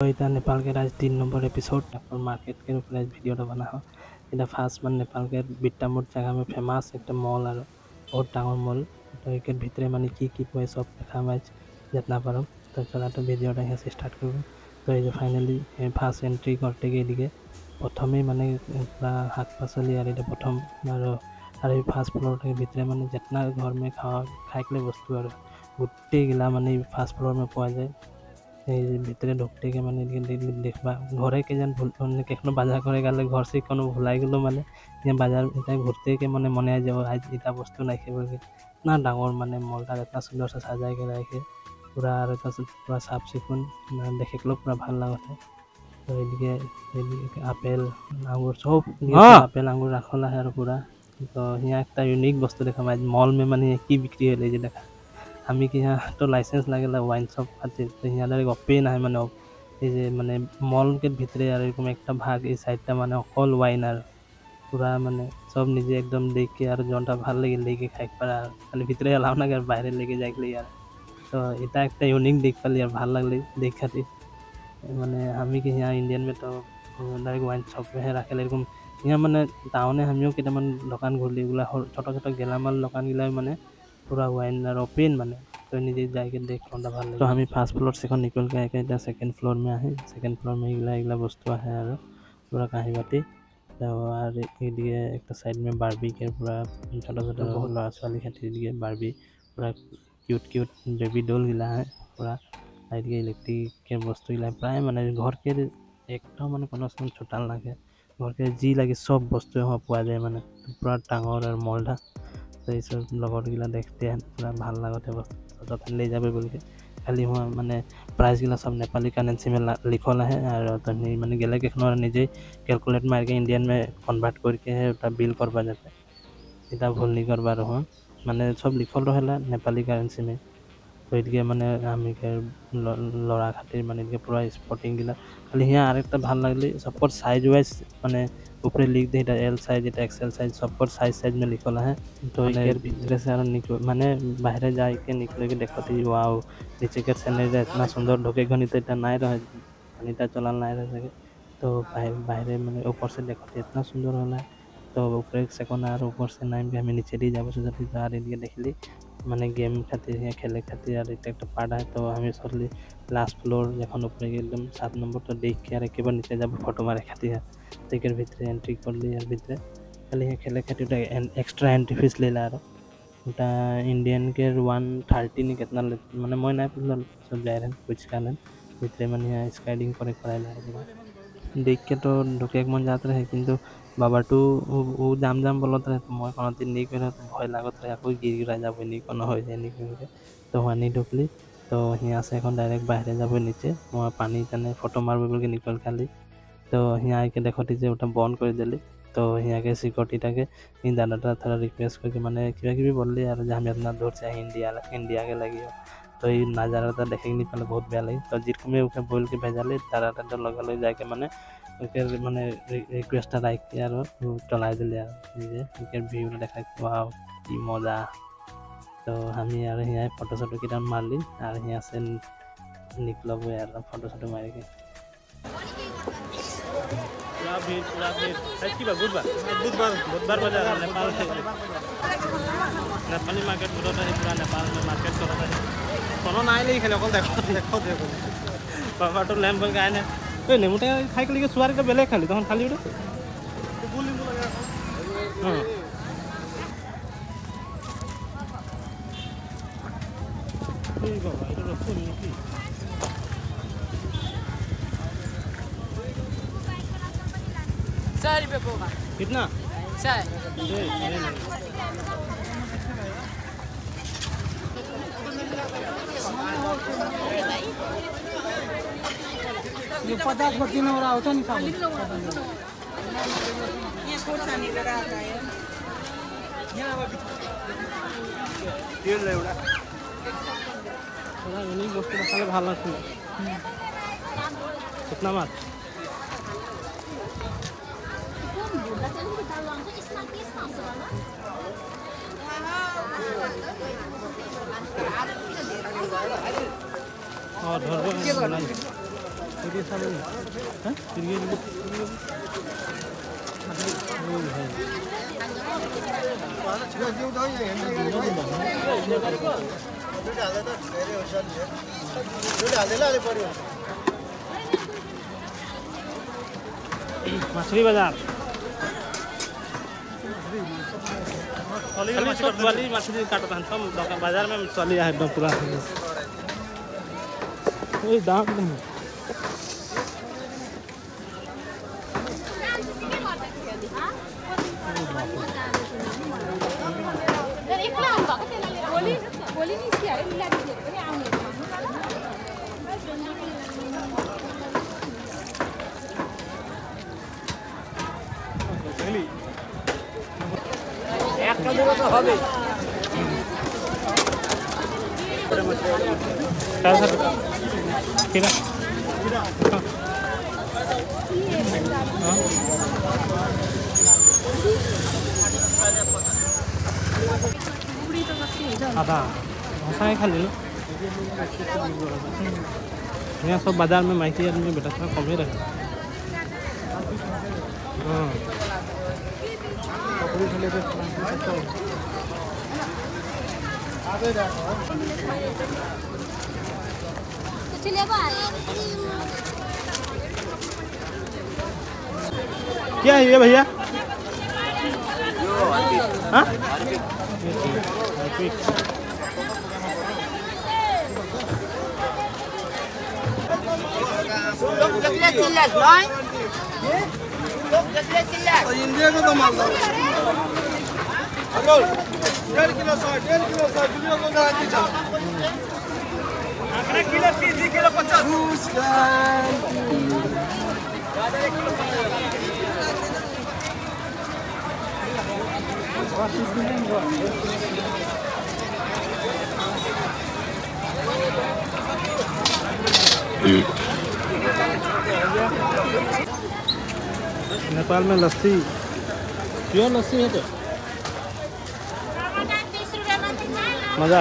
तो इतना नेपाल के आज 3 नंबर एपिसोड और मार्केट के ऊपर आज वीडियो बना हो इतना फास्ट मान नेपाल के बिट्टामोड जगह में फेमस एक मॉल और बहुत डांगर मॉल तो एक भितरे मानी की पाए सब देखा आज जितना पारो तो चला तो वीडियो से स्टार्ट कर तो ये फाइनली फार्स्ट एंट्री करते गए दिखे प्रथम माने पूरा शाक पाचली और प्रथम और फास्ट फ्लोर भितरे माने जितना घर में खाई बस्तु और गोटेगला माने फास्ट फ्लोर में पा जाए भितरे ढुकते के माने देखा घरे के जान भूल कखनो बाजार करे गले घर से कोनो भुलाई गलो माने ये बाजार घूरते के माने मन आ जाओ आज इतना वस्तु नाखे बोल ना डांगर माने मॉलटा इतना सुंदर से सजाए के रखे पूरा पूरा साफ चिकुन देखे के पूरा भल लगता है तो ये आपेल आंगूर सब आपेल आंगूर रखला है और पूरा तो यहाँ एक यूनिक वस्तु देखा आज मॉल में माने की बिक्री है देखा हमें कि यहाँ तो लाइसेंस लगे वाइन शॉप खातिर तो यहाँ डायरेक्ट ओपन है माने माने मॉल के भितरे और एक भाग इस साइडटा माने अकल वाइन और पूरा माने सब निजे एकदम देख के और जोनटा ভাল लगे लेके खाई पारा खाली भितरे अलाउ ना कर बाहर लेके जाए यार तो इतना एक यूनिक देख पाली यार ভাল लगले देख खातिर माने हमें कि यहाँ इंडियन में तो डायरेक्ट वाइन शॉप में रखे यहाँ माने टाउने हमियों केटामान दुकान घूरली एगुला छोटा छोटा गेलामाल दुकान गिला माने पूरा वाइन और ओपन माने तो निजे जाके देख लौटा भल तो हमें फार्स्ट फ्लोर से निकल के आए सेकेंड फ्लोर में आए सेकेंड फ्लोर में एगला वस्तु है और पूरा कहीं बाटी और एक साइड में बार्बी के पूरा छोटा छोटा लड़ा छाली खातिर दिए बार्बी पूरा क्यूट बेबी डॉल गिला है पूरा इलेक्ट्रिक के वस्तु गिला प्राय माने घर के एक माने कोनो छोटा लगे घर के जी लगे सब वस्तु वहाँ पा जाए माने पूरा डांगर और मॉलटा तो ये सब लगता देखते हैं पूरा भल लगते बस ले जाबे बोल के खाली हुआ माने प्राइस गिला सब नेपाली करेंसी में लिखल है और तो माने गले के निजे कैलकुलेट मार के इंडियन में कन्वर्ट करके बिल करवा जाते इतना भूल नहीं करवा रहा माने सब लिखल रहा नेपाली करेंसी में तो ये माने हमें के लड़ा खातिर माने पूरा स्पोर्टिंग गिला खाली यहाँ और भल लगल सब साइज वाइज माने ऊपर लिख दे एल साइज एक्सएल साइज सब साइज में लिखल है तो भीतर से निकल माने बाहर जाके निकले के देखते वाओ नीचे के सीनरी इतना सुंदर ढोके घनी तो इतना नहीं रहे पानीटा चलान नहीं रह सके तो बाहर माने ऊपर से देखते इतना सुंदर होला तो ऊपर एक सेकंड और ऊपर से नाम के हमें नीचे दी जाब सोचती देखली माने गेम खातिर खेले खातिर और एक पार्ट है तो हमें सोचली लास्ट फ्लोर जखन ऊपर एकदम 7 नंबर तो देख के और एक बार नीचे जब फोटो मारे खातिर है तो एक भीतर एंट्री कर ली और भीतर खाली खेले खातिर एक्स्ट्रा एंट्री फीस ले ला इंडियन के 130 नहीं कितना माने मैं नहीं पूछल सब जा रहे कुछ कारण भीतर मैंने स्काइडिंग करे कराए देख के तो ढुके मन जाते रहे किंतु बाबा टू वो जाम बोलते रहे तो मैं कौन नहीं करे तो भय लागत रहे कोई गिर गिरा जाब नहीं कोनो हो जाए नहीं करके तो वहाँ नहीं ढुकली तो यहाँ से डायरेक्ट बाहर जाब नीचे वहाँ पानी जाने फोटो मारबे बोल के निकल खाली तो यहाँ आके देखती जो बंद कर दिली तो यहाँ के सिक्योरिटा के दादा थोड़ा रिक्वेस्ट करके मैंने क्या बोलली और हमें इतना दूर से इंडिया के लगी तो ये नज़ारा देखे नहीं पाले बहुत बेया लगी तो जिरक में उसे बोल के भेजाली दादा तो लगे जाके मैंने माने रिक्वेस्ट राइक के और चला दिले निजे व्यू देखा वाओ की मजा तो हम यार यहाँ फोटो शोटो किटा मारली और यहाँ से निकलब यार फोटो शोटो मार के बुधवार बाजार नेपाल नेपाली मार्केट पूरा नेपाल में मार्केट कोनो ना आए खाली अकल देखो बाबा तो लैम्प बन आए ना नेमुटा खाई के सुआर के बेले खाली तक खाली कितना ये 50 बच्चे हो रहा होता नहीं भल कितना मार और मछली बाजार सब वाली मछली काटता है सब बाजार में चली है एकदम पूरा दाम नहीं आधा भाषा खाली यहाँ सब बाजार में माइकी आदमी बेटा थोड़ा कम ही रहे क्या है ये भैया हाँ इंडिया को तो माल दो 1.5 किलो 100 किलो को गारंटी चल किलो 30 किलो 50 रूस नेपाल में लस्सी प्योर लस्सी है तो मजा